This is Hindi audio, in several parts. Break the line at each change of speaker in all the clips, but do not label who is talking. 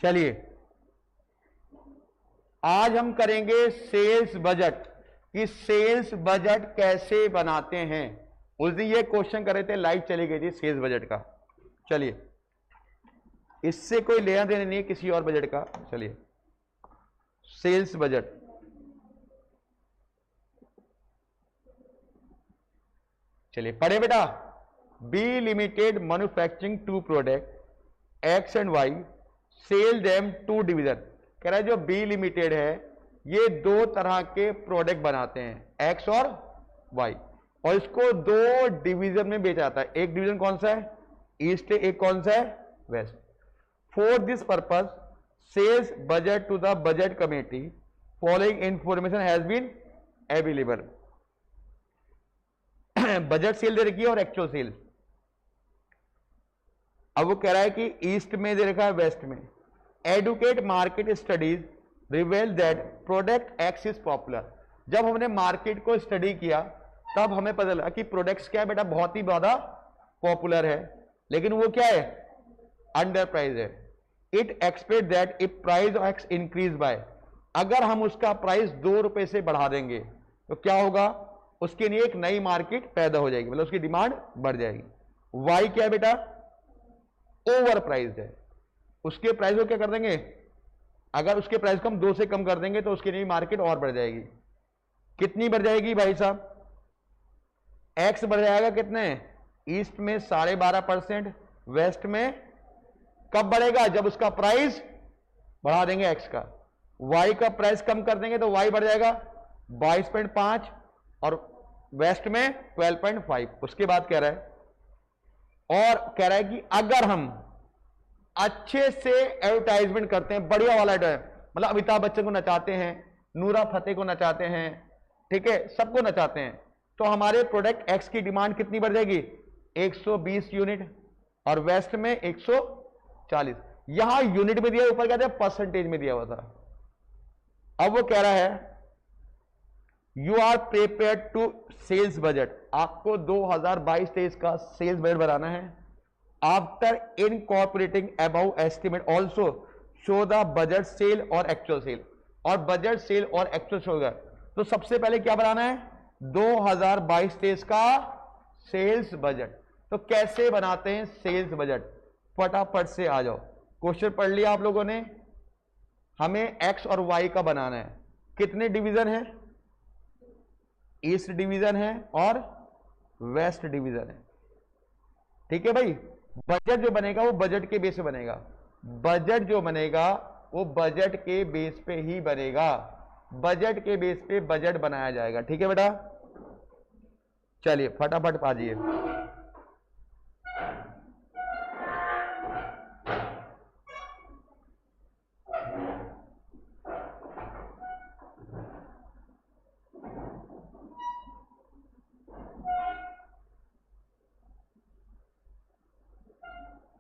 चलिए आज हम करेंगे सेल्स बजट कि सेल्स बजट कैसे बनाते हैं। उस दिन ये क्वेश्चन कर रहे थे, लाइव चली गई थी सेल्स बजट का। चलिए इससे कोई लेना देना नहीं है किसी और बजट का। चलिए सेल्स बजट, चलिए पढ़े बेटा। B limited manufacturing two product X and Y, sell them to division. कह रहा है जो बी लिमिटेड है ये दो तरह के प्रोडक्ट बनाते हैं, एक्स और वाई, और इसको दो डिवीजन में बेचा जाता है। एक डिवीजन कौन सा है, ईस्ट, एक कौन सा है, west. For this purpose cells budget to the budget committee following information has been available. Budget cell दे रखी है और एक्चुअल सेल। अब वो कह रहा है कि ईस्ट में दे रखा है, वेस्ट में। Adequate market studies reveal that product X is popular. जब हमने मार्केट को स्टडी किया तब हमें पता लगा कि प्रोडक्ट्स क्या है बेटा, बहुत ही ज्यादा पॉपुलर है, लेकिन वो क्या है, अंडर प्राइस है। It expect that if price x increase by, अगर हम उसका प्राइस 2 रुपए से बढ़ा देंगे तो क्या होगा, उसके लिए एक नई मार्केट पैदा हो जाएगी, मतलब उसकी डिमांड बढ़ जाएगी। वाई क्या है बेटा, ओवर प्राइस है, उसके प्राइस को क्या कर देंगे, अगर उसके प्राइस को हम 2 से कम कर देंगे तो उसकी नई मार्केट और बढ़ जाएगी। कितनी बढ़ जाएगी भाई साहब, एक्स बढ़ जाएगा कितने, ईस्ट में 12.5%, वेस्ट में कब बढ़ेगा, जब उसका प्राइस बढ़ा देंगे एक्स का। वाई का प्राइस कम कर देंगे तो वाई बढ़ जाएगा 22.5 और वेस्ट में 12.5। उसके बाद कह रहा है, और कह रहा है कि अगर हम अच्छे से एडवर्टाइजमेंट करते हैं, बढ़िया वाला मतलब अमिताभ बच्चन को नचाते हैं, नूरा फतेह को नचाते हैं, ठीक है, सबको नचाते हैं, तो हमारे प्रोडक्ट एक्स की डिमांड कितनी बढ़ जाएगी, 120 यूनिट, और वेस्ट में 140। यहां यूनिट में दिया, ऊपर क्या था, परसेंटेज में दिया हुआ था। अब वो कह रहा है you are prepared to sales budget, आपको 2022-23 का सेल्स बजट बनाना है। After incorporating above estimate also show the budget sale और एक्चुअल सेल, और बजट सेल और एक्चुअल शो होगा। तो सबसे पहले क्या बनाना है, 2022-23 का सेल्स बजट। तो कैसे बनाते हैं सेल्स बजट, फटाफट से आ जाओ। क्वेश्चन पढ़ लिया आप लोगों ने, हमें एक्स और वाई का बनाना है। कितने डिवीजन है, ईस्ट डिवीजन है और वेस्ट डिवीजन है, ठीक है भाई। बजट जो बनेगा वो बजट के बेस पे बनेगा, बजट जो बनेगा वो बजट के बेस पे ही बनेगा, बजट के बेस पे बजट बनाया जाएगा, ठीक है बेटा। चलिए फटाफट पाजिए।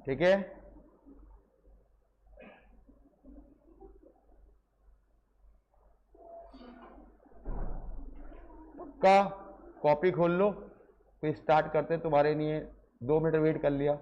ठीक है, का कॉपी खोल लो, फिर स्टार्ट करते हैं। तुम्हारे लिए 2 मिनट वेट कर लिया।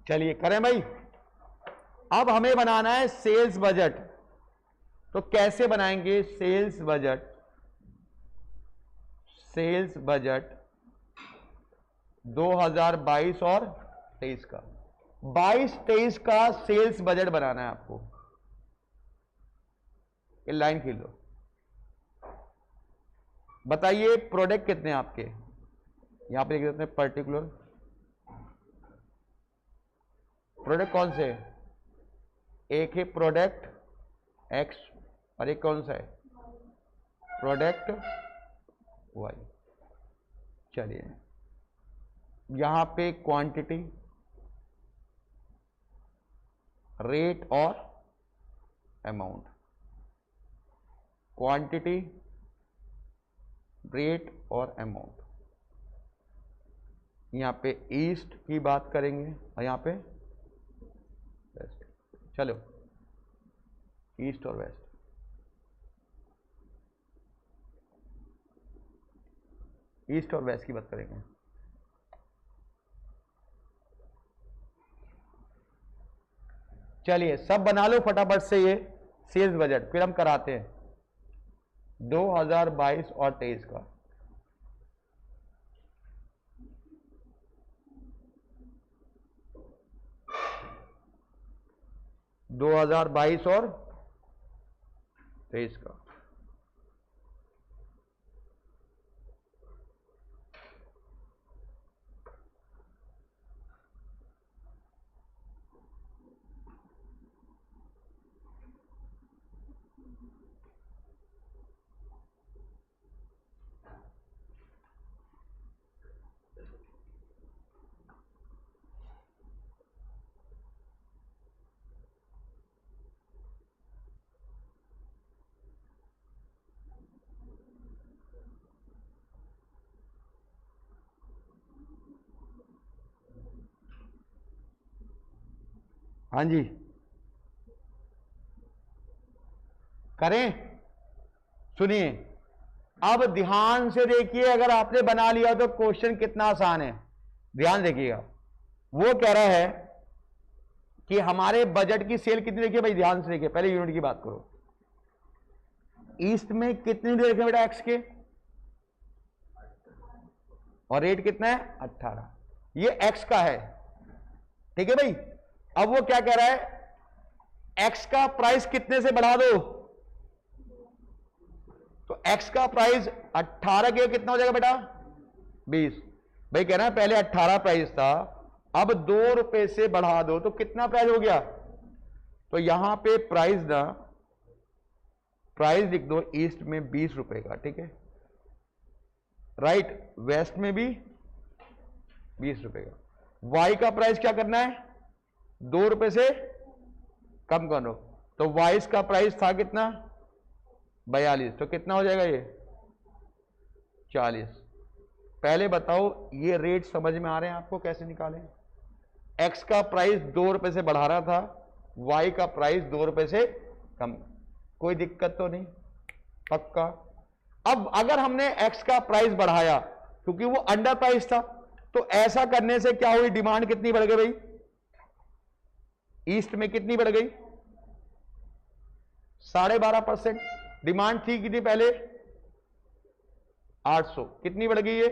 चलिए करें भाई। अब हमें बनाना है सेल्स बजट, तो कैसे बनाएंगे सेल्स बजट, सेल्स बजट 2022 और 23 का, 22-23 का सेल्स बजट बनाना है आपको। ये लाइन खींच लो, बताइए प्रोडक्ट कितने हैं आपके, यहां पे लिख देते हैं पर्टिकुलर प्रोडक्ट कौन से, एक है प्रोडक्ट एक्स और एक कौन सा है, प्रोडक्ट वाई। चलिए यहां पे क्वांटिटी, रेट और अमाउंट, क्वांटिटी, रेट और अमाउंट। यहाँ पे ईस्ट की बात करेंगे और यहाँ पे वेस्ट। चलो ईस्ट और वेस्ट। ईस्ट और वेस्ट की बात करेंगे। चलिए सब बना लो फटाफट से ये सेल्स बजट, फिर हम कराते हैं 2022 और 23 का। दो 2022 और 23 का। हाँ जी करें। सुनिए अब ध्यान से देखिए, अगर आपने बना लिया तो क्वेश्चन कितना आसान है। ध्यान देखिएगा, वो कह रहा है कि हमारे बजट की सेल कितनी। देखिए भाई ध्यान से देखिए, पहले यूनिट की बात करो। ईस्ट में कितनी दे रखे बेटा एक्स के, और रेट कितना है 18। ये एक्स का है, ठीक है भाई। अब वो क्या कह रहा है, एक्स का प्राइस कितने से बढ़ा दो, तो एक्स का प्राइस 18 के कितना हो जाएगा बेटा 20। भाई कह रहा है पहले 18 प्राइस था, अब 2 रुपए से बढ़ा दो तो कितना प्राइस हो गया। तो यहां पे प्राइस ना, प्राइस लिख दो ईस्ट में 20 रुपए का, ठीक है राइट। वेस्ट में भी 20 रुपए का। वाई का प्राइस क्या करना है, 2 रुपए से कम करो। तो वाइस का प्राइस था कितना 42, तो कितना हो जाएगा ये 40। पहले बताओ ये रेट समझ में आ रहे हैं आपको, कैसे निकालें। एक्स का प्राइस 2 रुपए से बढ़ा रहा था, वाई का प्राइस 2 रुपए से कम। कोई दिक्कत तो नहीं, पक्का। अब अगर हमने एक्स का प्राइस बढ़ाया क्योंकि वो अंडर प्राइस था, तो ऐसा करने से क्या हुई, डिमांड कितनी बढ़ गई भाई, ईस्ट में कितनी बढ़ गई 12.5%। डिमांड थी कितनी पहले 800, कितनी बढ़ गई ये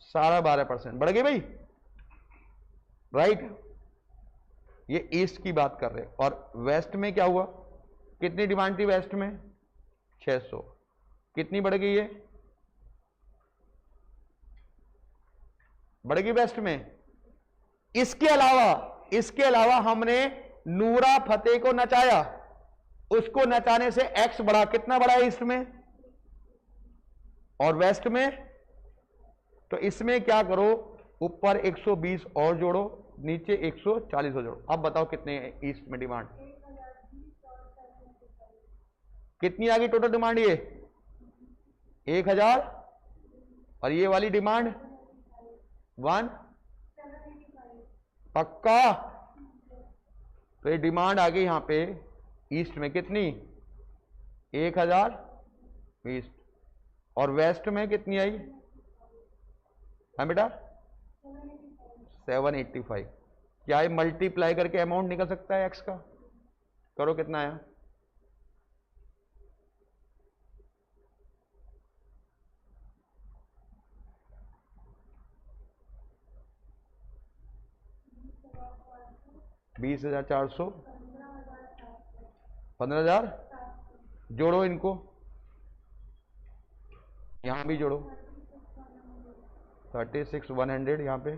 12.5% बढ़ गई भाई, राइट। ये ईस्ट की बात कर रहे हैं। और वेस्ट में क्या हुआ, कितनी डिमांड थी वेस्ट में 600, कितनी बढ़ गई है, बढ़ गई वेस्ट में। इसके अलावा हमने नूरा फतेह को नचाया, उसको नचाने से एक्स बढ़ा, कितना बढ़ा ईस्ट में और वेस्ट में। तो इसमें क्या करो, ऊपर 120 और जोड़ो, नीचे 140 और जोड़ो। अब बताओ कितने ईस्ट में डिमांड, कितनी आ गई टोटल डिमांड, ये 1000 और ये वाली डिमांड 1, पक्का। तो ये डिमांड आ गई यहां पे ईस्ट में कितनी 1000 ईस्ट, और वेस्ट में कितनी आई, हाँ बेटा 785। क्या ये मल्टीप्लाई करके अमाउंट निकल सकता है एक्स का, करो कितना आया, $20,400, 15,000। जोड़ो इनको, यहां भी जोड़ो 36,100 यहां पे,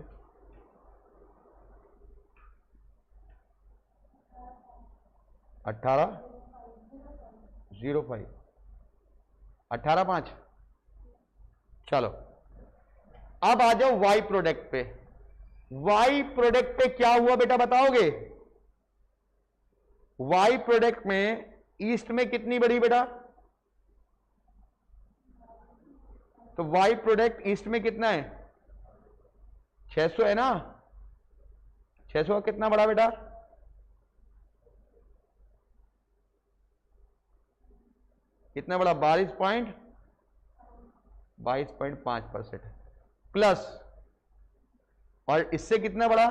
18,05, 18,5। चलो अब आ जाओ वाई प्रोडक्ट पे। वाई प्रोडक्ट पे क्या हुआ बेटा बताओगे, वाई प्रोडक्ट में ईस्ट में कितनी बढ़ी बेटा तो वाई प्रोडक्ट ईस्ट में कितना है? 600 है ना? 600 का कितना बड़ा बेटा? कितना बड़ा? 22.5% प्लस, और इससे कितना बड़ा?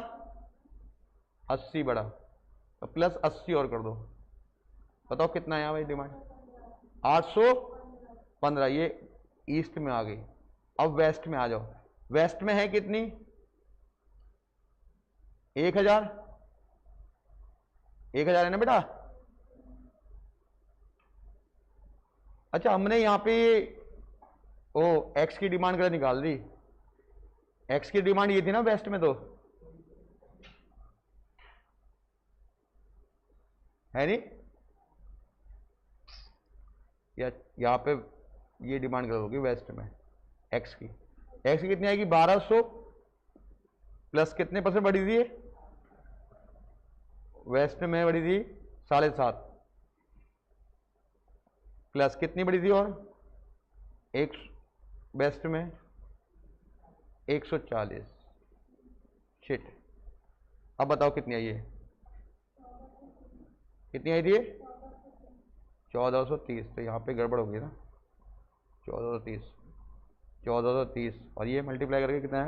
80 बड़ा, तो प्लस 80 और कर दो। बताओ कितना है भाई डिमांड? 815। ये ईस्ट में आ गई। अब वेस्ट में आ जाओ। वेस्ट में है कितनी? 1000। 1000 है ना बेटा? अच्छा, हमने यहां पे ओ एक्स की डिमांड कर निकाल दी। एक्स की डिमांड ये थी ना वेस्ट में, तो है नहीं? या यहां पे ये डिमांड कर दोगे वेस्ट में एक्स की। एक्स की कितनी आएगी? 1200 प्लस कितने परसेंट बढ़ी थी? वेस्ट में बढ़ी थी 7.5 प्लस कितनी बढ़ी थी? और एक वेस्ट में 140। शिट, अब बताओ कितनी आई है? कितनी आई थी? 1430। तो यहाँ पे गड़बड़ होगी ना। 1430 और ये मल्टीप्लाई करके कितना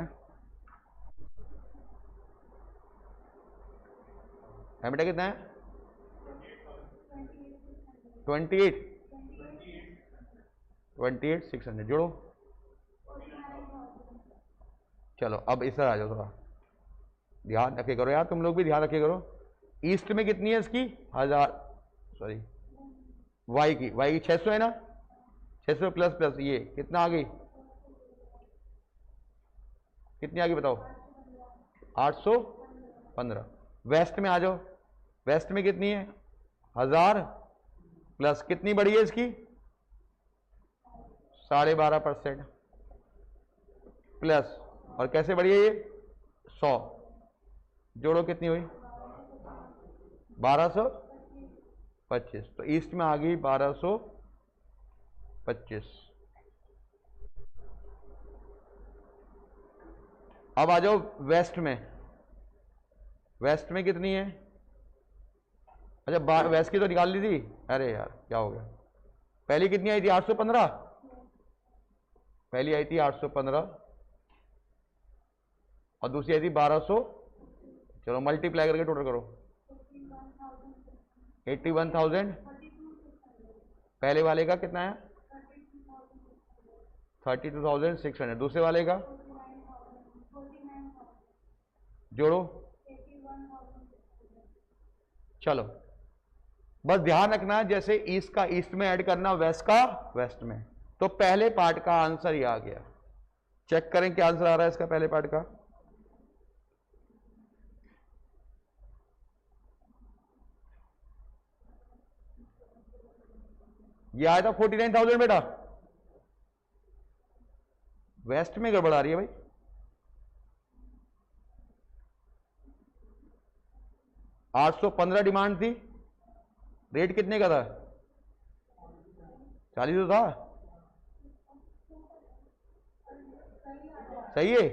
है बेटा? कितना है? 28,600 जोड़ो। चलो अब इस तरह आ जाओ, थोड़ा ध्यान रखे करो यार, तुम लोग भी ध्यान रखे करो। ईस्ट में कितनी है इसकी? 1000, सॉरी वाई की 600 है ना? 600 प्लस प्लस ये कितना आ गई? कितनी आ गई बताओ? 815। वेस्ट में आ जाओ। वेस्ट में कितनी है? 1000 प्लस कितनी बढ़ी है इसकी? 12.5% प्लस, और कैसे बढ़ी है ये? 100 जोड़ो, कितनी हुई? 1225। तो ईस्ट में आ गई 1225। अब आ जाओ वेस्ट में। वेस्ट में कितनी है? अच्छा, वेस्ट की तो निकाल ली थी। अरे यार क्या हो गया? पहली कितनी आई थी? 815। पहली आई थी 815 और दूसरी आई थी 1200। चलो मल्टीप्लाई करके टोटल करो। 81,000। पहले वाले का कितना है? 32,600। दूसरे वाले का जोड़ो। चलो बस ध्यान रखना, जैसे ईस्ट का ईस्ट में ऐड करना, वेस्ट का वेस्ट में। तो पहले पार्ट का आंसर ये आ गया। चेक करें क्या आंसर आ रहा है इसका पहले पार्ट का। ये आया था 49,000 बेटा। वेस्ट में गड़बड़ आ रही है भाई। $815 डिमांड थी। रेट कितने का था? 40 तो था। सही है।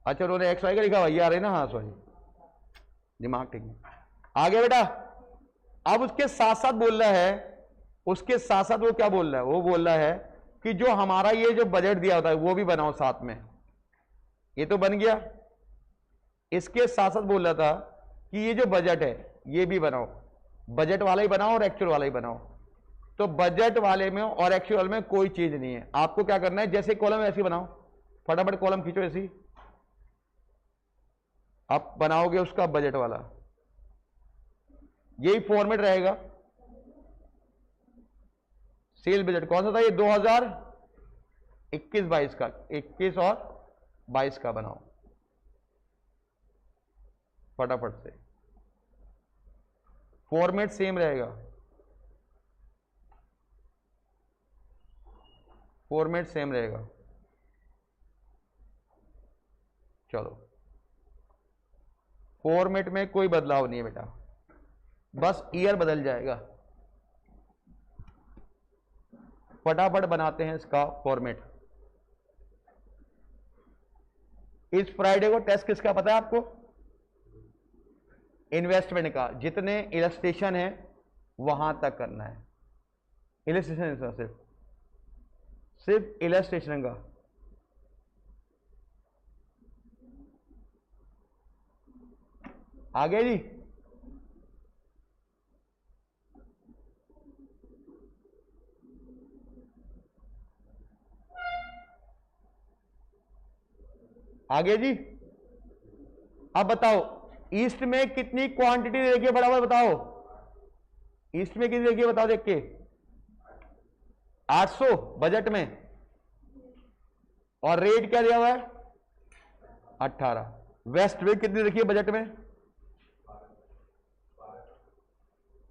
अच्छा, उन्होंने एक्स वाई का लिखा हुआ, ये आ रही है ना? हाँ सॉरी, दिमाग ठीक है। आ गया बेटा। अब उसके साथ साथ बोल रहा है, उसके साथ साथ वो क्या बोल रहा है? वो बोल रहा है कि जो हमारा ये जो बजट दिया होता है वो भी बनाओ साथ में। ये तो बन गया। इसके साथ साथ बोल रहा था कि ये जो बजट है ये भी बनाओ। बजट वाला ही बनाओ और एक्चुअल वाला ही बनाओ। तो बजट वाले में और एक्चुअल में कोई चीज नहीं है। आपको क्या करना है, जैसे कॉलम है ऐसे बनाओ। फटाफट कॉलम खींचो ऐसी। आप बनाओगे उसका बजट वाला, यही फॉर्मेट रहेगा। सेल बजट कौन सा था ये? 2021-22 का। 21 और 22 का बनाओ फटाफट से। फॉर्मेट सेम रहेगा, फॉर्मेट सेम रहेगा। चलो, फॉर्मेट में कोई बदलाव नहीं है बेटा, बस ईयर बदल जाएगा। फटाफट बनाते हैं इसका फॉर्मेट। इस फ्राइडे को टेस्ट किसका पता है आपको? इन्वेस्टमेंट का। जितने इलस्ट्रेशन है वहां तक करना है। इलस्ट्रेशन सिर्फ इलस्ट्रेशन का। आगे जी, आगे जी। अब बताओ ईस्ट में कितनी क्वांटिटी दे रखी है, बराबर बताओ। ईस्ट में कितनी देखिए बताओ देख के। 800 बजट में, और रेट क्या दिया हुआ है? 18। वेस्ट में कितनी देखिए बजट में?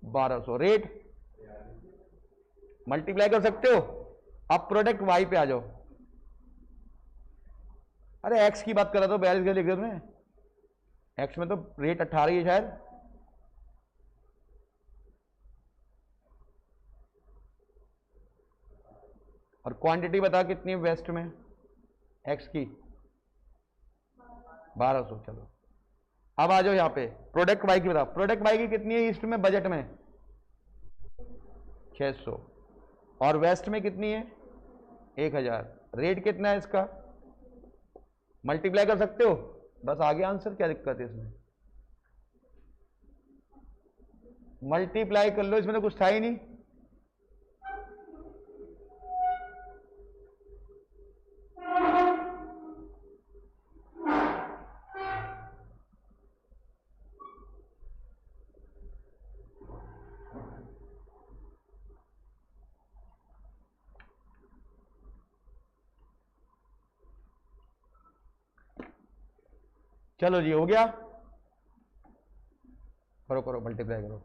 1200। रेट मल्टीप्लाई कर सकते हो। अब प्रोडक्ट वाई पे आ जाओ। अरे एक्स की बात कर रहा था, 42 का लिख रहे तुमने। एक्स में तो रेट 18 ही है शायद। और क्वांटिटी बता कितनी वेस्ट में एक्स की? 1200। चलो अब आ जाओ यहां पे, प्रोडक्ट वाई की बताओ। प्रोडक्ट वाई की कितनी है ईस्ट में बजट में? 600। और वेस्ट में कितनी है? 1000। रेट कितना है इसका? मल्टीप्लाई कर सकते हो, बस आगे आंसर। क्या दिक्कत है इसमें? मल्टीप्लाई कर लो, इसमें तो कुछ था ही नहीं। चलो जी, हो गया। करो करो, मल्टीप्लाई करो।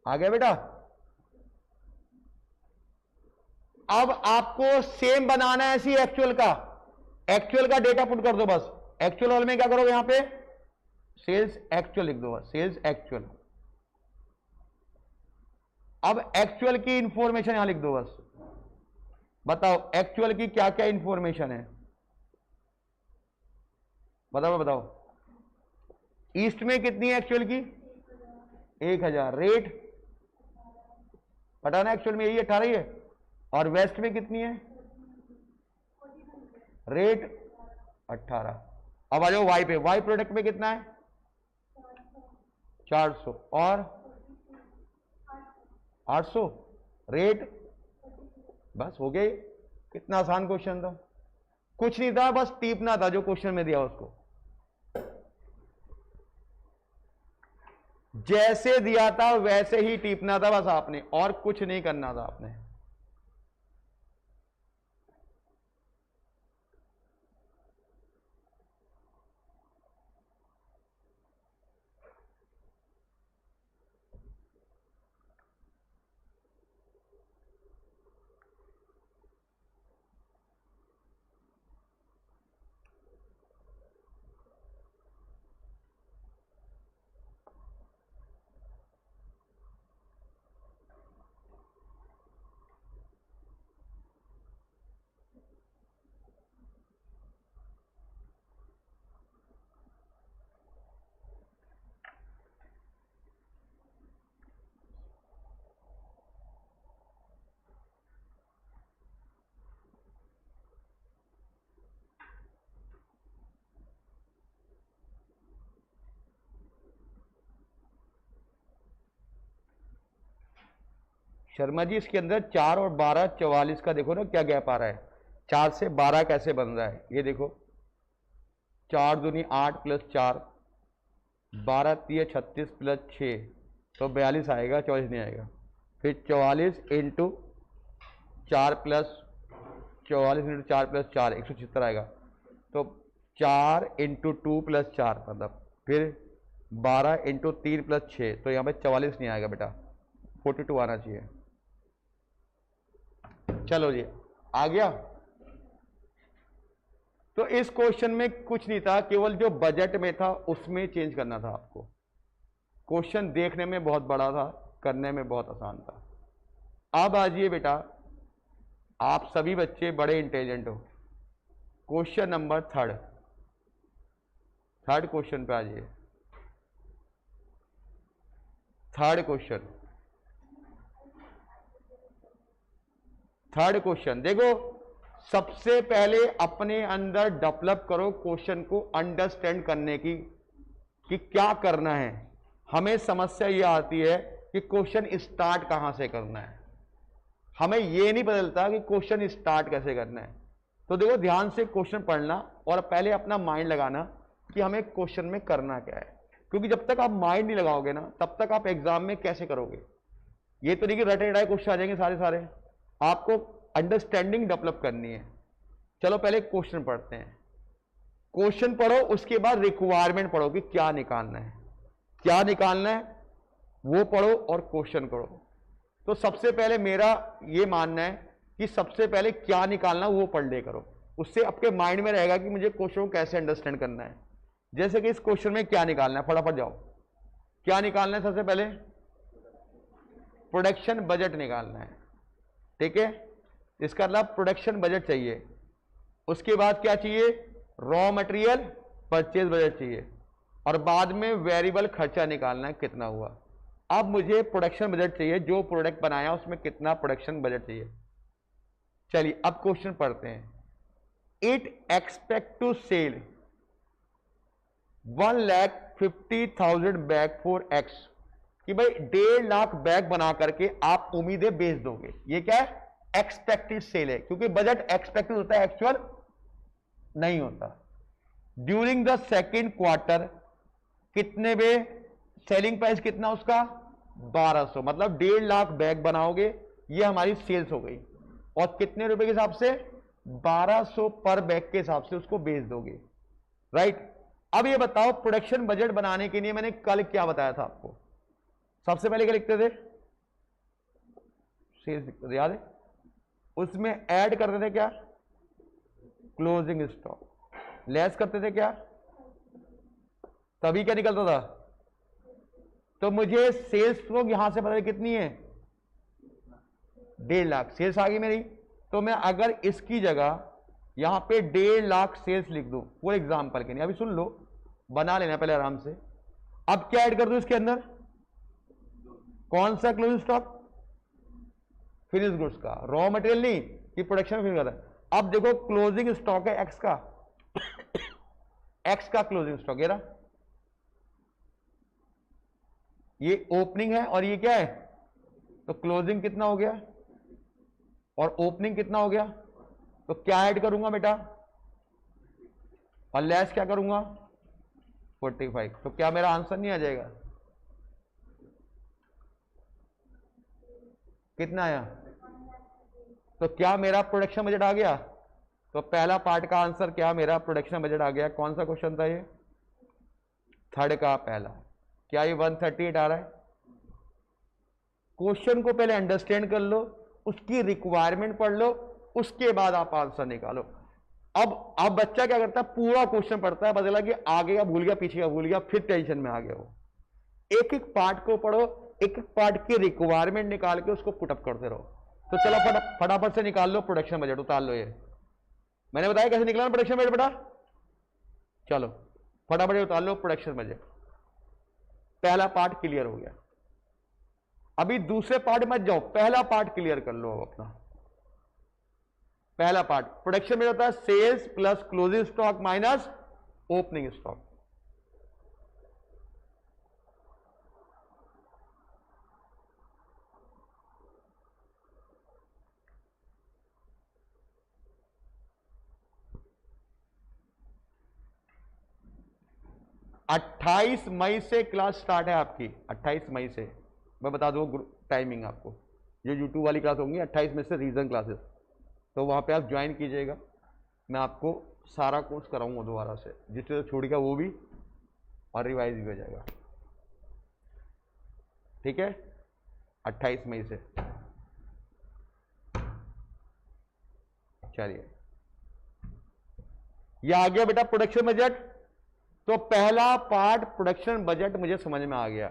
आ गया बेटा। अब आपको सेम बनाना है ऐसी एक्चुअल का। एक्चुअल का डेटा पुट कर दो बस। एक्चुअल वाले में क्या करोगे? यहां पे सेल्स एक्चुअल लिख दो बस, सेल्स एक्चुअल। अब एक्चुअल की इंफॉर्मेशन यहां लिख दो बस। बताओ एक्चुअल की क्या क्या इंफॉर्मेशन है, बताओ बताओ। ईस्ट में कितनी है एक्चुअल की? 1000। रेट पता ना, एक्चुअल में यही 18 ही है। और वेस्ट में कितनी है? रेट 18। अब आ जाओ वाई पे। वाई प्रोडक्ट में कितना है? 400 और 800। रेट बस हो गया। कितना आसान क्वेश्चन था, कुछ नहीं था, बस टीपना था जो क्वेश्चन में दिया उसको। जैसे दिया था वैसे ही टीपना था बस आपने, और कुछ नहीं करना था आपने। शर्मा जी इसके अंदर 4 और 12 44 का देखो ना क्या गैप आ रहा है। 4 से 12 कैसे बन रहा है ये देखो। 4 दूनी 8 प्लस 4, 12 3 36 प्लस 6 तो 42 आएगा, 44 नहीं आएगा। फिर 44 इंटू 4 प्लस 44 इंटू 4 प्लस 4 176 आएगा। तो 4 इंटू 2 प्लस 4 मतलब फिर 12 इंटू 3 प्लस 6 तो यहाँ पे 44 नहीं आएगा बेटा, 42 आना चाहिए। चलो जी आ गया। तो इस क्वेश्चन में कुछ नहीं था, केवल जो बजट में था उसमें चेंज करना था आपको। क्वेश्चन देखने में बहुत बड़ा था, करने में बहुत आसान था। अब आजिए बेटा, आप सभी बच्चे बड़े इंटेलिजेंट हो। क्वेश्चन नंबर थर्ड क्वेश्चन पे आ जाइए। थर्ड क्वेश्चन देखो, सबसे पहले अपने अंदर डेवलप करो क्वेश्चन को अंडरस्टैंड करने की, कि क्या करना है। हमें समस्या यह आती है कि क्वेश्चन स्टार्ट कहां से करना है, हमें यह नहीं बदलता कि क्वेश्चन स्टार्ट कैसे करना है। तो देखो, ध्यान से क्वेश्चन पढ़ना और पहले अपना माइंड लगाना कि हमें क्वेश्चन में करना क्या है, क्योंकि जब तक आप माइंड नहीं लगाओगे ना, तब तक आप एग्जाम में कैसे करोगे। ये तो नहीं कि रटे रटाए क्वेश्चन आ जाएंगे सारे, आपको अंडरस्टैंडिंग डेवलप करनी है। चलो पहले क्वेश्चन पढ़ते हैं। क्वेश्चन पढ़ो, उसके बाद रिक्वायरमेंट पढ़ो कि क्या निकालना है, वो पढ़ो और क्वेश्चन करो। तो सबसे पहले मेरा ये मानना है कि सबसे पहले क्या निकालना वो पढ़ ले करो, उससे आपके माइंड में रहेगा कि मुझे क्वेश्चन को कैसे अंडरस्टैंड करना है। जैसे कि इस क्वेश्चन में क्या निकालना है, फटाफट जाओ। क्या निकालना है? सबसे पहले प्रोडक्शन बजट निकालना है, ठीक है। इसका मतलब प्रोडक्शन बजट चाहिए। उसके बाद क्या चाहिए? रॉ मटेरियल परचेज बजट चाहिए, और बाद में वेरिएबल खर्चा निकालना है कितना हुआ। अब मुझे प्रोडक्शन बजट चाहिए, जो प्रोडक्ट बनाया उसमें कितना प्रोडक्शन बजट चाहिए। चलिए अब क्वेश्चन पढ़ते हैं। It expect to sell 1,50,000 bag for X, कि भाई 1.5 लाख बैग बना करके आप उम्मीदें बेच दोगे। ये क्या है? एक्सपेक्टेड सेल है, क्योंकि बजट एक्सपेक्टेड होता है, एक्चुअल नहीं होता। ड्यूरिंग द सेकेंड क्वार्टर कितने में सेलिंग प्राइस कितना उसका? 1200, मतलब 1.5 लाख बैग बनाओगे, ये हमारी सेल्स हो गई। और कितने रुपए के हिसाब से? 1200 पर बैग के हिसाब से उसको बेच दोगे, राइट। अब ये बताओ, प्रोडक्शन बजट बनाने के लिए मैंने कल क्या बताया था आपको? सबसे पहले क्या लिखते थे? सेल्स लिखते थे, याद है? उसमें ऐड करते थे क्या? Closing stock. लेस करते थे क्या? तभी क्या निकलता था? तो मुझे सेल्स स्टॉक यहां से पता कितनी है? 1.5 लाख सेल्स आ गई मेरी। तो मैं अगर इसकी जगह यहां पे 1.5 लाख सेल्स लिख दूं, फॉर एग्जाम्पल के लिए, अभी सुन लो, बना लेना पहले आराम से। अब क्या ऐड कर दूं इसके अंदर? कौन सा क्लोजिंग स्टॉक? फिनिश गुड्स का, रॉ मटेरियल नहीं कि प्रोडक्शन फिनिश करता है। अब देखो, क्लोजिंग स्टॉक है एक्स का एक्स का क्लोजिंग स्टॉक ये ओपनिंग है, और ये क्या है? तो क्लोजिंग कितना हो गया और ओपनिंग कितना हो गया? तो क्या ऐड करूंगा बेटा? और लेस क्या करूंगा? 45। तो क्या मेरा आंसर नहीं आ जाएगा? कितना आया? तो क्या मेरा प्रोडक्शन बजट आ गया? तो पहला पार्ट का आंसर क्या मेरा? प्रोडक्शन बजट आ गया। कौन सा क्वेश्चन था ये? थर्ड का पहला। क्या ये 138 आ रहा है? क्वेश्चन को पहले अंडरस्टैंड कर लो, उसकी रिक्वायरमेंट पढ़ लो, उसके बाद आप आंसर निकालो। अब बच्चा क्या करता है? पूरा क्वेश्चन पढ़ता है, बदला कि आगे का भूल गया, पीछे का भूल गया, फिर टेंशन में आ गया वो। एक एक पार्ट को पढ़ो, एक एक पार्ट की रिक्वायरमेंट निकाल के उसको पुटअप करते रहो। तो चलो फटाफट से निकाल लो प्रोडक्शन बजट, उतार लो। ये मैंने बताया कैसे निकालना प्रोडक्शन बजट बेटा। चलो फटाफट उतार लो प्रोडक्शन बजट। पहला पार्ट क्लियर हो गया। अभी दूसरे पार्ट मत जाओ, पहला पार्ट क्लियर कर लो अपना। पहला पार्ट प्रोडक्शन में होता है sales plus closing stock minus opening stock. अट्ठाईस मई से क्लास स्टार्ट है आपकी। 28 मई से मैं बता दूं टाइमिंग आपको। ये यूट्यूब वाली क्लास होंगी 28 मई से, रीजन क्लासेस, तो वहाँ पे आप ज्वाइन कीजिएगा। मैं आपको सारा कोर्स कराऊंगा दोबारा से, जिससे छूट गया वो भी, और रिवाइज भी हो जाएगा, ठीक है। 28 मई से। चलिए ये आ गया बेटा प्रोडक्शन बजट। तो पहला पार्ट प्रोडक्शन बजट मुझे समझ में आ गया।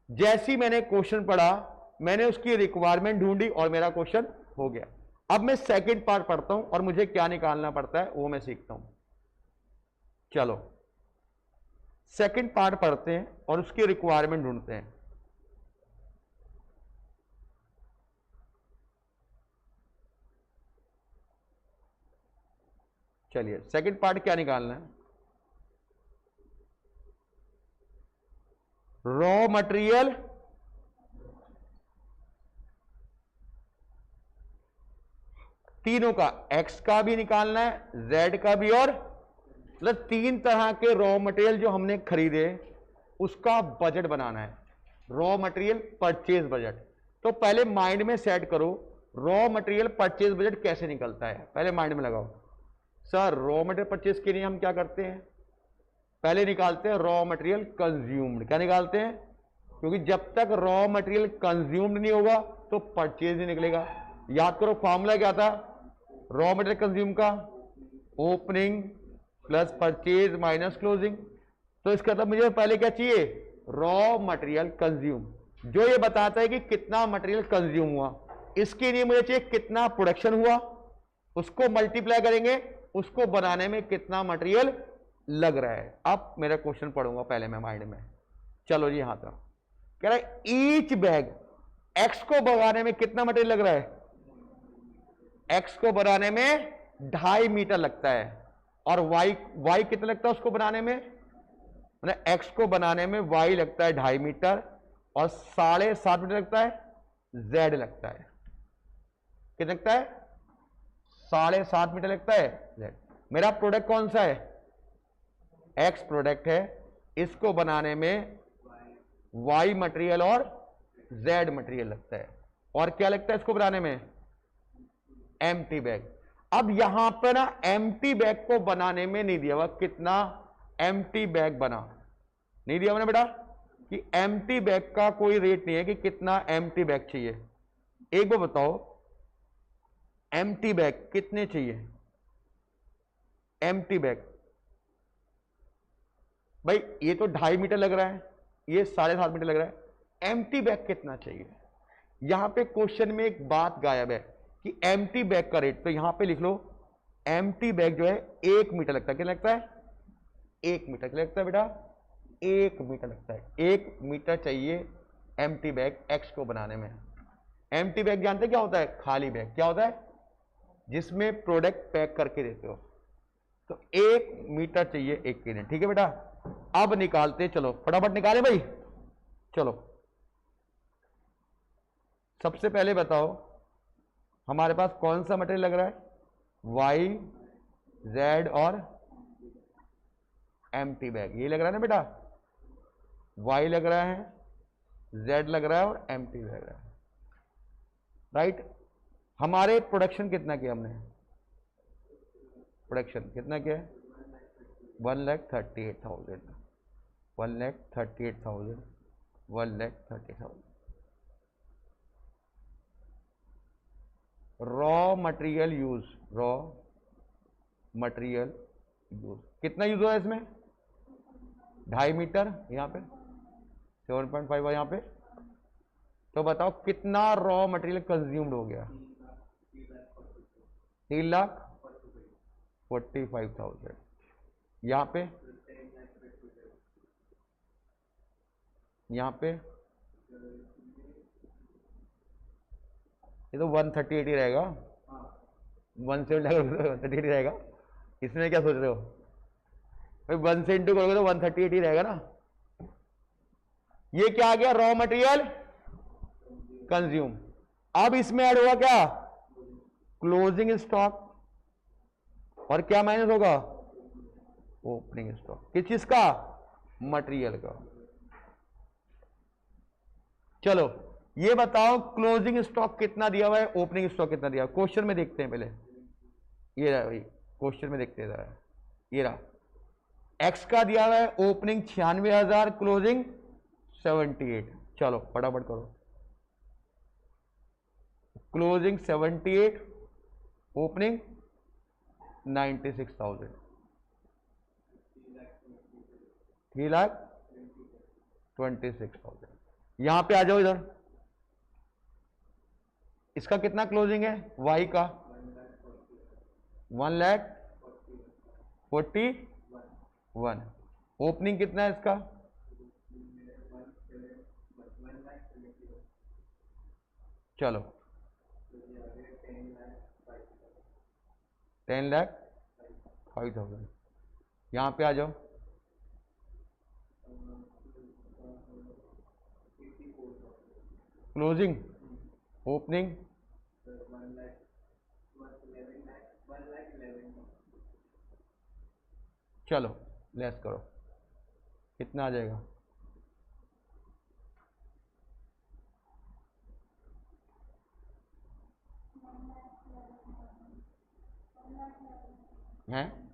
जैसी मैंने क्वेश्चन पढ़ा, मैंने उसकी रिक्वायरमेंट ढूंढी और मेरा क्वेश्चन हो गया। अब मैं सेकंड पार्ट पढ़ता हूं और मुझे क्या निकालना पड़ता है वो मैं सीखता हूं। चलो सेकंड पार्ट पढ़ते हैं और उसकी रिक्वायरमेंट ढूंढते हैं। चलिए सेकंड पार्ट क्या निकालना है? रॉ मटेरियल तीनों का, एक्स का भी निकालना है, जेड का भी, और मतलब तीन तरह के रॉ मटेरियल जो हमने खरीदे उसका बजट बनाना है, रॉ मटेरियल परचेज बजट। तो पहले माइंड में सेट करो रॉ मटेरियल परचेज बजट कैसे निकलता है, पहले माइंड में लगाओ। सर रॉ मटेरियल परचेज के लिए हम क्या करते हैं? पहले निकालते हैं रॉ मटेरियल कंज्यूम्ड। क्या निकालते हैं? क्योंकि जब तक रॉ मटेरियल कंज्यूम्ड नहीं होगा तो परचेज नहीं निकलेगा। याद करो फॉर्मूला क्या था रॉ मटेरियल कंज्यूम का, opening plus purchase minus closing. तो इसका मतलब मुझे पहले क्या चाहिए? रॉ मटेरियल कंज्यूम, जो ये बताता है कि कितना मटेरियल कंज्यूम हुआ। इसके लिए मुझे चाहिए कितना प्रोडक्शन हुआ, उसको मल्टीप्लाई करेंगे, उसको बनाने में कितना मटेरियल लग रहा है। अब मेरा क्वेश्चन पढ़ूंगा पहले मैं माइंड में। चलो जी यहां तक कह रहा है ईच बैग, एक्स को बनाने में कितना मटेरियल लग रहा है? एक्स को बनाने में 2.5 मीटर लगता है, और वाई कितना लगता है उसको बनाने में? मतलब एक्स को बनाने में वाई लगता है 2.5 मीटर और 7.5 मीटर लगता है जेड लगता है। कितना लगता है? 7.5 मीटर लगता है जेड। मेरा प्रोडक्ट कौन सा है? एक्स प्रोडक्ट है, इसको बनाने में वाई मटेरियल और जेड मटेरियल लगता है, और क्या लगता है इसको बनाने में? Empty bag. अब यहां पर ना एम्प्टी बैग को बनाने में नहीं दिया हुआ कितना एम्प्टी बैग बना, नहीं दिया मैंने बेटा कि एम्प्टी बैग का कोई रेट नहीं है कि कितना एम्प्टी बैग चाहिए। एक बार बताओ एम्प्टी बैग कितने चाहिए? एम्प्टी बैग भाई ये तो 2.5 मीटर लग रहा है, ये 7.5 मीटर लग रहा है, एम्प्टी बैग कितना चाहिए? यहां पे क्वेश्चन में एक बात गायब है कि एम्प्टी बैग का रेट, तो यहां पे लिख लो एम्प्टी बैग जो है 1 मीटर लगता है। क्या लगता है? 1 मीटर। क्या लगता है बेटा? 1 मीटर लगता है। 1 मीटर चाहिए एम्प्टी बैग एक्स को बनाने में। एम्प्टी बैग जानते क्या होता है? खाली बैग। क्या होता है? जिसमें प्रोडक्ट पैक करके देते हो। तो 1 मीटर चाहिए 1 के लिए। ठीक है बेटा, अब निकालते, चलो फटाफट निकाले भाई। चलो सबसे पहले बताओ हमारे पास कौन सा मटेरियल लग रहा है? वाई, जेड और एम्प्टी बैग। ये लग रहा है ना बेटा, वाई लग रहा है, जेड लग रहा है और एम्प्टी बैग लग रहा है, राइट। हमारे प्रोडक्शन कितना किया हमने? प्रोडक्शन कितना किया? 1,38,000, 1,38,000, 1,30,000। Raw material use, raw material use कितना यूज हुआ है इसमें? 2.5 मीटर, यहां पे 7.5 यहां पे। तो बताओ कितना रॉ मटेरियल कंज्यूम्ड हो गया? 3,45,000। यहां पे, यहां पे ये तो 138 ही रहेगा, 138 रहेगा। इसमें क्या सोच रहे हो भाई? 1 से इंटू करोगे तो 138 ही रहेगा ना। ये क्या आ गया? Raw material consume. अब इसमें ऐड होगा क्या? क्लोजिंग स्टॉक, और क्या माइनस होगा? Opening stock. किस चीज का? मटेरियल का। चलो ये बताओ क्लोजिंग स्टॉक कितना दिया हुआ है, ओपनिंग स्टॉक कितना दिया? क्वेश्चन में देखते हैं पहले। ये रहा भाई, क्वेश्चन में देखते हैं। ये रहा एक्स का दिया हुआ है ओपनिंग 96,000, क्लोजिंग 78। चलो फटाफट करो, क्लोजिंग 78, ओपनिंग 96,000। 3,26,000। यहां पे आ जाओ इधर, इसका कितना क्लोजिंग है वाई का? 1,41,000। ओपनिंग कितना है इसका? चलो 10,05,000। यहां पे आ जाओ, क्लोजिंग ओपनिंग चलो लेस करो, कितना आ जाएगा? हैं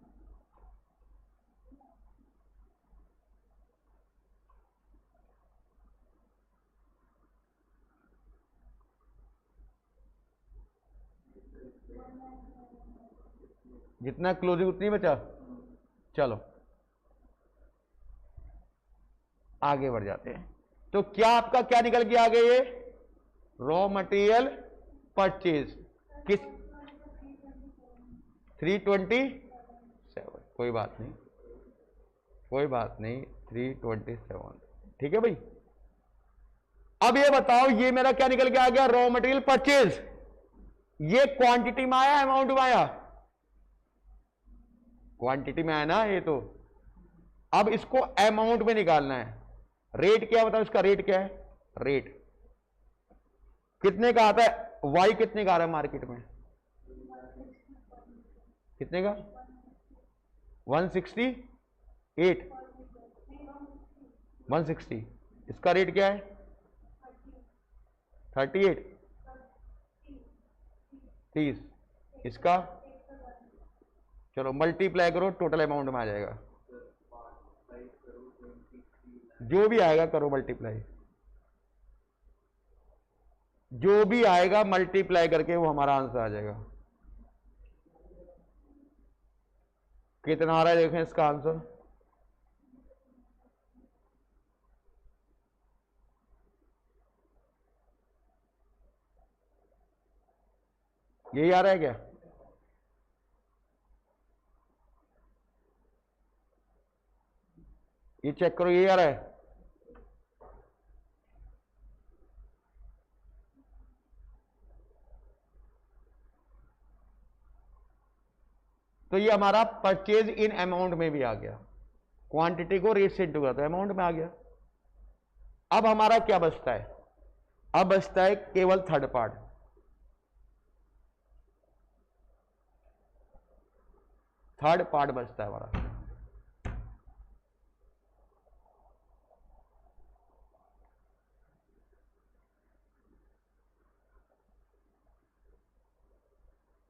जितना क्लोजिंग उतनी बचा। चलो आगे बढ़ जाते हैं। तो क्या आपका क्या निकल के आ गया? ये रॉ मटेरियल परचेज किस 327। कोई बात नहीं, कोई बात नहीं, 327। ठीक है भाई। अब ये बताओ, ये मेरा क्या निकल के आ गया? Raw material purchase. ये क्वांटिटी में आया अमाउंट में आया? क्वांटिटी में आया ना ये तो। अब इसको अमाउंट में निकालना है। रेट क्या बताओ, इसका रेट क्या है? रेट कितने का आता है? वाई कितने का आ रहा है मार्केट में? कितने का? 168 160। इसका रेट क्या है? 38 30। इसका चलो मल्टीप्लाई करो, टोटल अमाउंट में आ जाएगा। जो भी आएगा करो मल्टीप्लाई, जो भी आएगा मल्टीप्लाई करके वो हमारा आंसर आ जाएगा। कितना आ रहा है देखें इसका आंसर। यही आ रहा है क्या? ये चेक करो, यही आ रहा है। तो ये हमारा परचेज इन अमाउंट में भी आ गया। क्वांटिटी को रेट से इंटू करता है, अमाउंट में आ गया। अब हमारा क्या बचता है? अब बचता है केवल थर्ड पार्ट। थर्ड पार्ट बचता है हमारा।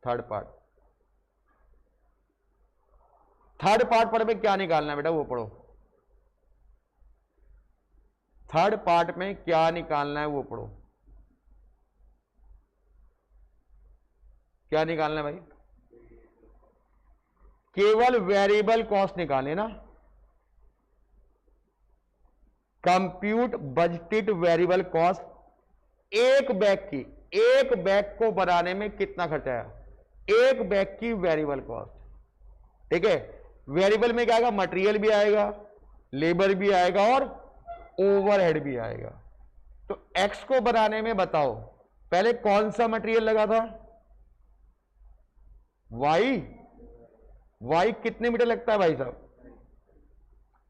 थर्ड पार्ट, थर्ड पार्ट पर में क्या निकालना है बेटा वो पढ़ो। थर्ड पार्ट में क्या निकालना है वो पढ़ो। क्या निकालना है भाई? केवल वेरिएबल कॉस्ट निकाले ना। Compute budgeted variable cost. एक बैग को बनाने में कितना खर्चा आया? एक बैग की वेरिएबल कॉस्ट। ठीक है, वेरिएबल में क्या आएगा? मटेरियल भी आएगा, लेबर भी आएगा और ओवरहेड भी आएगा। तो एक्स को बनाने में बताओ पहले कौन सा मटेरियल लगा था? वाई कितने मीटर लगता है भाई साहब?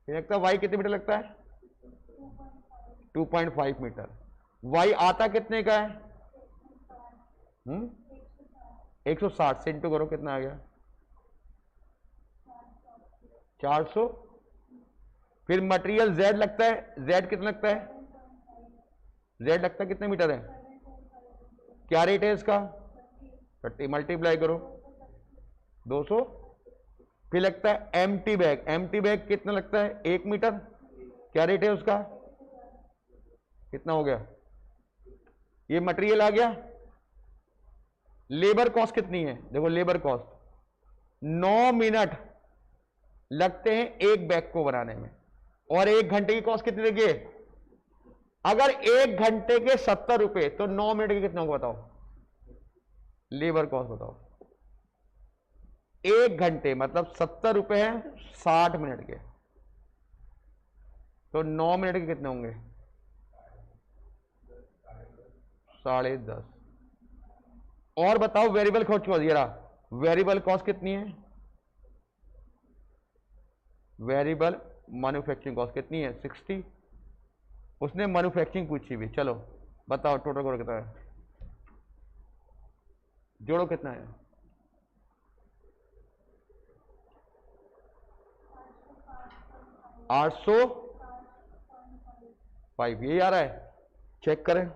लगता है वाई कितने मीटर लगता है? 2.5 मीटर। वाई आता कितने का है? 160 से इंटू करो, कितना आ गया? 400। फिर मटेरियल जेड लगता है, जेड कितना लगता है? जेड लगता है कितने मीटर है? क्या रेट है इसका? 30 मल्टीप्लाई करो 200। फिर लगता है एम्प्टी बैग, एम्प्टी बैग कितना लगता है? 1 मीटर। क्या रेट है उसका? कितना हो गया? ये मटेरियल आ गया। लेबर कॉस्ट कितनी है? देखो लेबर कॉस्ट 9 मिनट लगते हैं एक बैग को बनाने में। और 1 घंटे की कॉस्ट कितनी देगी? अगर 1 घंटे के 70 रुपए तो 9 मिनट के कितने होंगे बताओ? लेबर कॉस्ट बताओ। 1 घंटे मतलब 70 रुपए हैं 60 मिनट के, तो 9 मिनट के कितने होंगे? 10.5। और बताओ वेरिएबल कॉस्ट को जरा, वेरिएबल कॉस्ट कितनी है? वेरिएबल मैन्युफैक्चरिंग कॉस्ट कितनी है? 60। उसने मैन्युफैक्चरिंग पूछी भी। चलो बताओ टोटल करो कितना है, जोड़ो कितना है? 805 यही आ रहा है, चेक करें।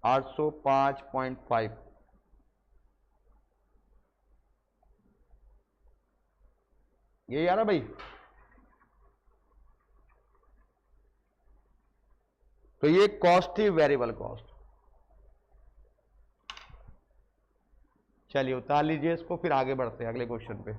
805.5 यही आ रहा भाई। तो ये कॉस्ट थी वेरिएबल कॉस्ट। चलिए उतार लीजिए इसको, फिर आगे बढ़ते हैं अगले क्वेश्चन पे।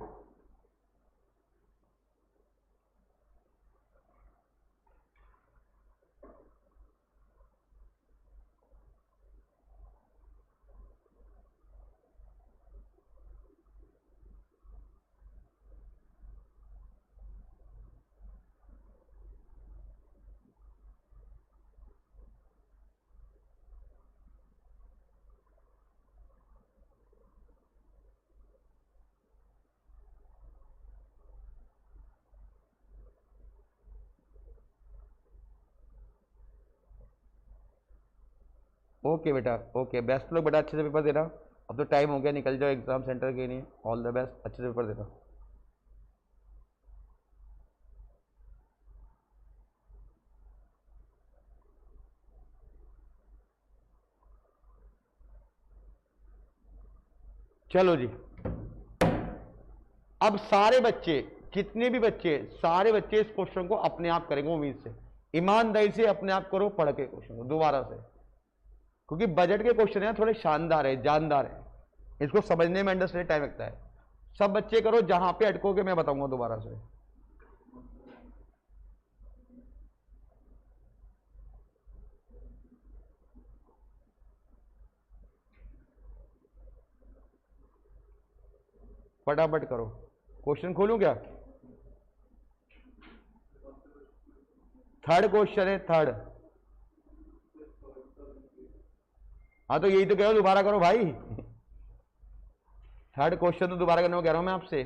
ओके बेटा, ओके, बेस्ट लोग बेटा, अच्छे से पेपर देना। अब तो टाइम हो गया, निकल जाओ एग्जाम सेंटर के लिए। ऑल द बेस्ट, अच्छे से पेपर देना। चलो जी, अब सारे बच्चे, जितने भी बच्चे, सारे बच्चे इस क्वेश्चन को अपने आप करेंगे उम्मीद से। ईमानदारी से अपने आप करो, पढ़ के क्वेश्चन को दोबारा से, क्योंकि बजट के क्वेश्चन है थोड़े शानदार है, जानदार है, इसको समझने में अंडरस्टैंड टाइम लगता है। सब बच्चे करो, जहां पे अटकोगे मैं बताऊंगा दोबारा से। फटाफट करो। क्वेश्चन खोलूं क्या? थर्ड क्वेश्चन है, थर्ड। हाँ तो यही तो कह रहा हूं, दोबारा करो भाई। थर्ड क्वेश्चन तो दोबारा करने को कह रहा हूं मैं आपसे।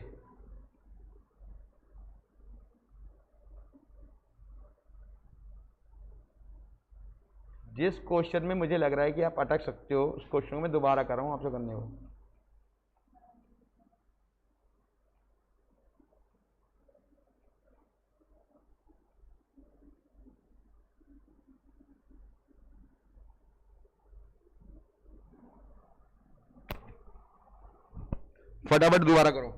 जिस क्वेश्चन में मुझे लग रहा है कि आप अटक सकते हो, उस क्वेश्चन को मैं दोबारा कर रहा हूं आपसे करने को। फटाफट दोबारा करो।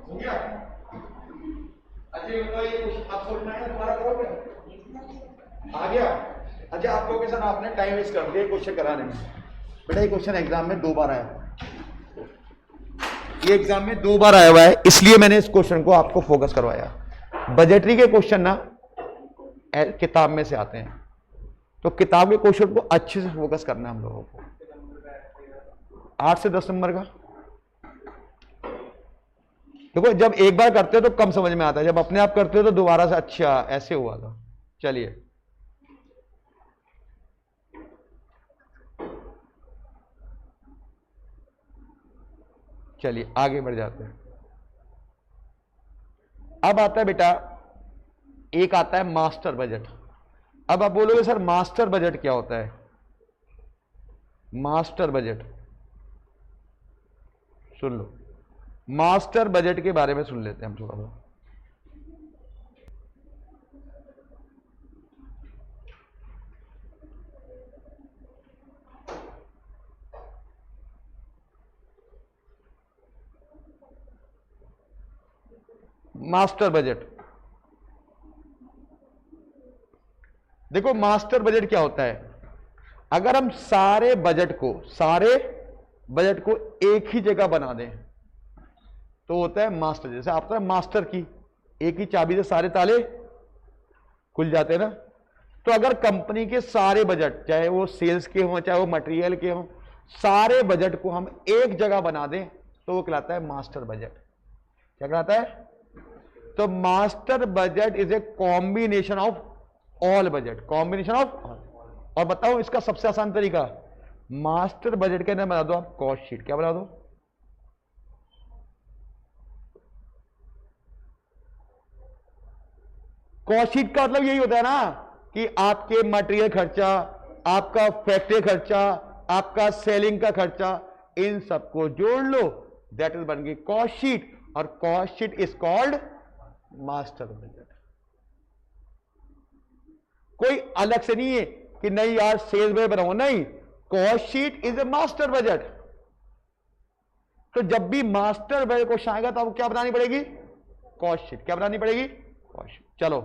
हो गया? अच्छा ये बताओ, ये क्वेश्चन आप सोचना है दोबारा करोगे? आ गया? अच्छा आप लोग के साथ आपने टाइम वेस्ट कर दिया क्वेश्चन कराने में। बेटा ये क्वेश्चन एग्जाम में 2 बार आया है, ये एग्जाम में 2 बार आया हुआ है, इसलिए मैंने इस क्वेश्चन को आपको फोकस करवाया। बजटरी के क्वेश्चन ना किताब में से आते हैं, तो किताब के क्वेश्चन को अच्छे से फोकस करना है हम लोगों को। 8 से 10 नंबर का देखो, जब एक बार करते हो तो कम समझ में आता है, जब अपने आप करते हो तो दोबारा से अच्छा ऐसे हुआ था। चलिए चलिए आगे बढ़ जाते हैं। अब आता है बेटा, एक आता है मास्टर बजट। अब आप बोलोगे सर मास्टर बजट क्या होता है? मास्टर बजट सुन लो, मास्टर बजट के बारे में सुन लेते हैं हम थोड़ा सा। मास्टर बजट देखो, मास्टर बजट क्या होता है? अगर हम सारे बजट को एक ही जगह बना दें तो होता है मास्टर। जैसे आपका मास्टर की एक ही चाबी से सारे ताले खुल जाते हैं ना। तो अगर कंपनी के सारे बजट, चाहे वो सेल्स के हों चाहे वो मटेरियल के हों, सारे बजट को हम एक जगह बना दें तो वो कहलाता है मास्टर बजट। क्या कहलाता है? तो master budget is a combination of all budget, combination of all. और बताओ इसका सबसे आसान तरीका, मास्टर बजट के अंदर बना दो आप कॉस्ट शीट। क्या बना दो? कॉस्ट शीट का मतलब यही होता है ना कि आपके मटेरियल खर्चा, आपका फैक्ट्री खर्चा, आपका सेलिंग का खर्चा, इन सबको जोड़ लो, दैट इज बन गई कॉस्ट शीट। और cost sheet is called master budget. कोई अलग से नहीं है कि नहीं यार सेल्स बजट बनाओ, नहीं, cost sheet is a master budget. तो जब भी मास्टर बजट क्वेश्चन आएगा तो आपको क्या बनानी पड़ेगी? Cost sheet. क्या बनानी पड़ेगी? Cost sheet. चलो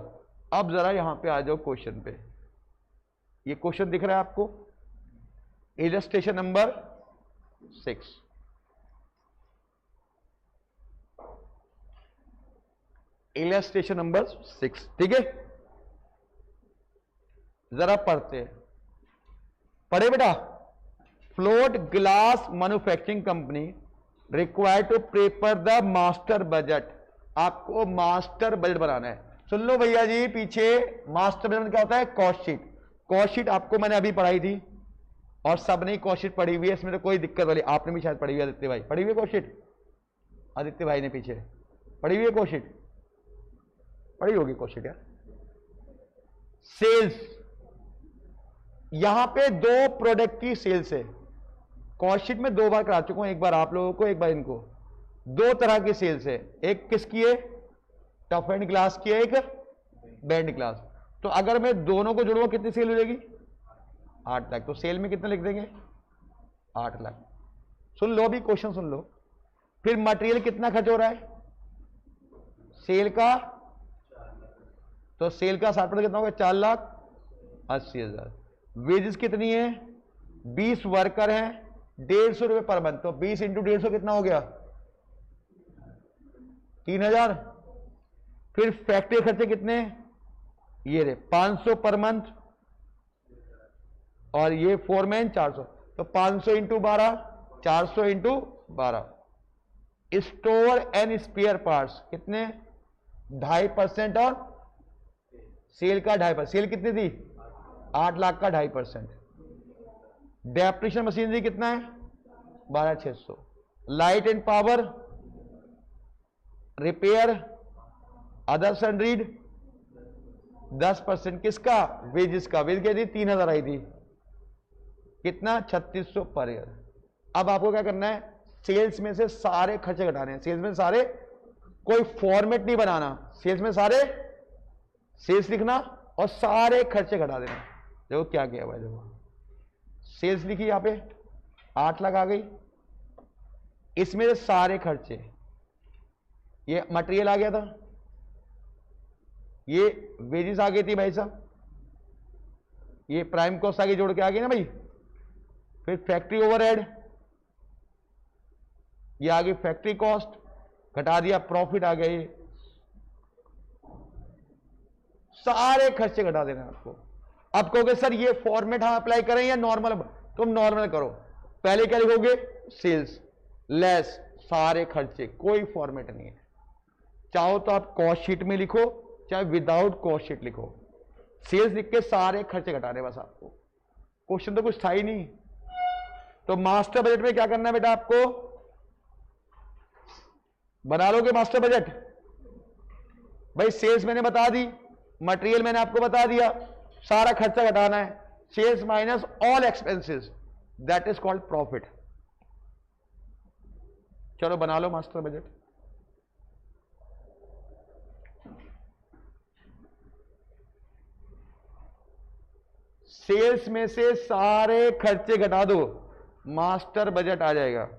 अब जरा यहां पे आ जाओ क्वेश्चन पे। ये क्वेश्चन दिख रहा है आपको, इलस्ट्रेशन नंबर 6। इलस्ट्रेशन नंबर 6, ठीक है, जरा पढ़ते हैं। पढ़े बेटा। Float glass manufacturing company required to prepare the master budget. आपको मास्टर बजट बनाना है। सुन लो भैया जी, पीछे मास्टर बजट क्या होता है? Cost sheet. कॉस्ट शीट आपको मैंने अभी पढ़ाई थी और सबने कॉस्ट शीट पढ़ी हुई है, इसमें तो कोई दिक्कत वाली, आपने भी शायद पढ़ी हुई है। आदित्य भाई पढ़ी हुई है कॉस्ट शीट? आदित्य भाई ने पीछे पढ़ी हुई है कॉस्ट शीट? पढ़ी होगी कॉस्ट शीट यार। सेल्स, यहां पे 2 प्रोडक्ट की सेल्स है। कॉस्ट शीट में 2 बार करा चुका हूं, एक बार आप लोगों को, एक बार इनको। 2 तरह की सेल्स है, एक किसकी है? टफ एंड ग्लास की है, एक बैंड ग्लास। तो अगर मैं दोनों को जोड़ूंगा कितनी सेल हो जाएगी? 8 लाख। तो सेल में कितना लिख देंगे? 8 लाख। सुन लो अभी क्वेश्चन सुन लो। फिर मटेरियल कितना खर्च हो रहा है? सेल का, तो सेल का 60% कितना होगा? 4,80,000। वेजेस कितनी है? 20 वर्कर हैं, 150 रुपए पर मंथ। तो 20 इंटू 150 कितना हो गया? 3,000। फिर फैक्ट्री खर्चे कितने? ये रे 500 पर मंथ, और ये फोरमैन 400। तो 500 into 12, 400 into 12, store and spare parts कितने 2.5% और सेल का 2.5%। सेल कितनी थी 8 लाख का 2.5%। डेप्रिशिएशन मशीनरी कितना है 12,600। Light and power repair others and read 10%। किसका वेजेस का। वेज क्या थी 3,000 आई थी कितना 3600 पर ईयर। अब आपको क्या करना है सेल्स में से सारे खर्चे घटाने हैं। सेल्स में सारे कोई फॉर्मेट नहीं बनाना। सेल्स में सारे सेल्स लिखना और सारे खर्चे घटा देना। देखो क्या किया भाई। देखो सेल्स लिखी यहां पे 8 लाख आ गई। इसमें से सारे खर्चे ये मटेरियल आ गया था ये वेजेस आ गई थी भाई साहब ये प्राइम कॉस्ट आगे जोड़ के आ गई ना भाई। फिर फैक्ट्री ओवरहेड ये आ गई फैक्ट्री कॉस्ट घटा दिया प्रॉफिट आ गया। ये सारे खर्चे घटा देना आपको। अब कहोगे सर ये फॉर्मेट हम अप्लाई करें या नॉर्मल। तुम नॉर्मल करो। पहले क्या लिखोगे सेल्स लेस सारे खर्चे कोई फॉर्मेट नहीं है। चाहो तो आप कॉस्ट शीट में लिखो चाहे विदाउट कॉस्ट शीट लिखो। सेल्स लिख के सारे खर्चे घटाने बस आपको। क्वेश्चन तो कुछ था ही नहीं। तो मास्टर बजट में क्या करना है बेटा आपको बना लोगे मास्टर बजट। भाई सेल्स मैंने बता दी मटेरियल मैंने आपको बता दिया सारा खर्चा घटाना है। Sales minus all expenses that is called profit. चलो बना लो मास्टर बजट। सेल्स में से सारे खर्चे घटा दो मास्टर बजट आ जाएगा।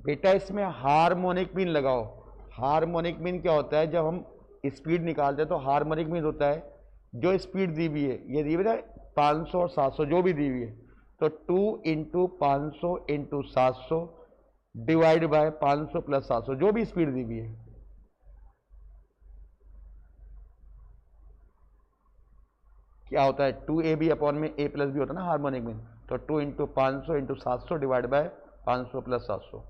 बेटा इसमें हार्मोनिक मीन लगाओ। हार्मोनिक मीन क्या होता है जब हम स्पीड निकालते हैं तो हार्मोनिक मीन होता है जो स्पीड दी हुई है ये दी हुई है 500 और 700 जो भी दी हुई है तो 2 into 500 into 700 divide by 500 plus 700 जो भी स्पीड दी हुई है। क्या होता है 2ab अपॉन में a प्लस बी होता है ना हार्मोनिक मीन। तो 2 into 500 into 700 divide by 500 plus 700।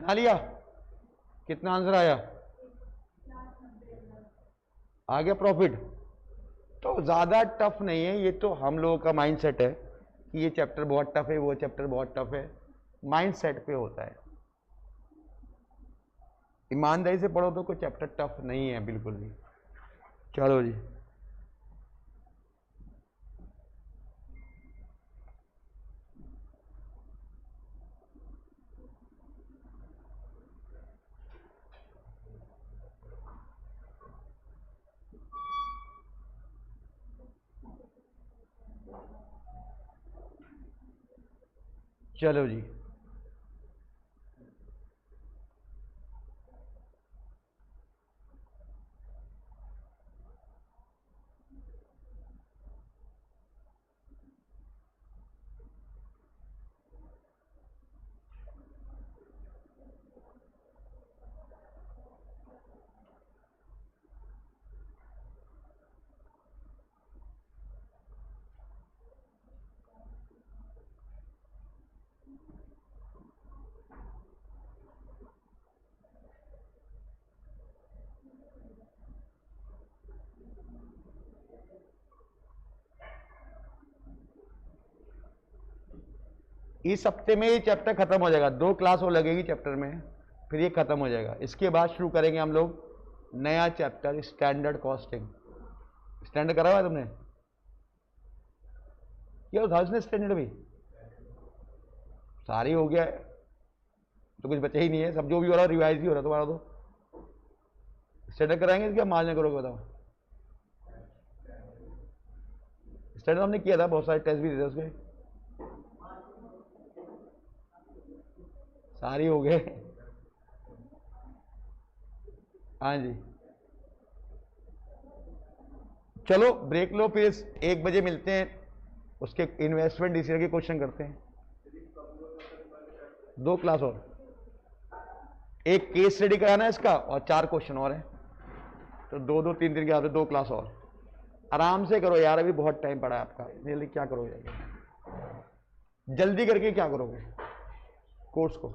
बना लिया? कितना आंसर आया? आ गया प्रॉफिट? तो ज्यादा टफ नहीं है, ये तो हम लोगों का माइंडसेट है कि ये चैप्टर बहुत टफ है, वो चैप्टर बहुत टफ है, माइंडसेट पे होता है। ईमानदारी से पढ़ो तो कोई चैप्टर टफ नहीं है बिल्कुल भी। चलो जी, चलो जी, इस हफ्ते में ये चैप्टर खत्म हो जाएगा, 2 क्लास और लगेगी चैप्टर में, फिर ये खत्म हो जाएगा। इसके बाद शुरू करेंगे हम लोग नया चैप्टर, स्टैंडर्ड कॉस्टिंग। स्टैंडर्ड करा हुआ है तुमने? क्या था उसने स्टैंडर्ड भी? सारी हो गया है, तो कुछ बचा ही नहीं है, सब जो भी हो रहा है रिवाइज ही हो रहा है तुम्हारा। तो स्टैंडर्ड कराएंगे क्या मार्जिन करोगे बताओ? स्टैंडर्ड हमने किया था, बहुत सारे टेस्ट भी दिए थे उसके, सारी हो गए। हाँ जी, चलो ब्रेक लो, फिर 1 बजे मिलते हैं, उसके इन्वेस्टमेंट डिसीजन के क्वेश्चन करते हैं। 2 क्लास और, एक केस स्टडी कराना है इसका और 4 क्वेश्चन और हैं, तो 2-2 3 दिन के बाद 2 क्लास और। आराम से करो यार, अभी बहुत टाइम पड़ा है आपका, जल्दी क्या करोगे, जल्दी करके क्या करोगे कोर्स को?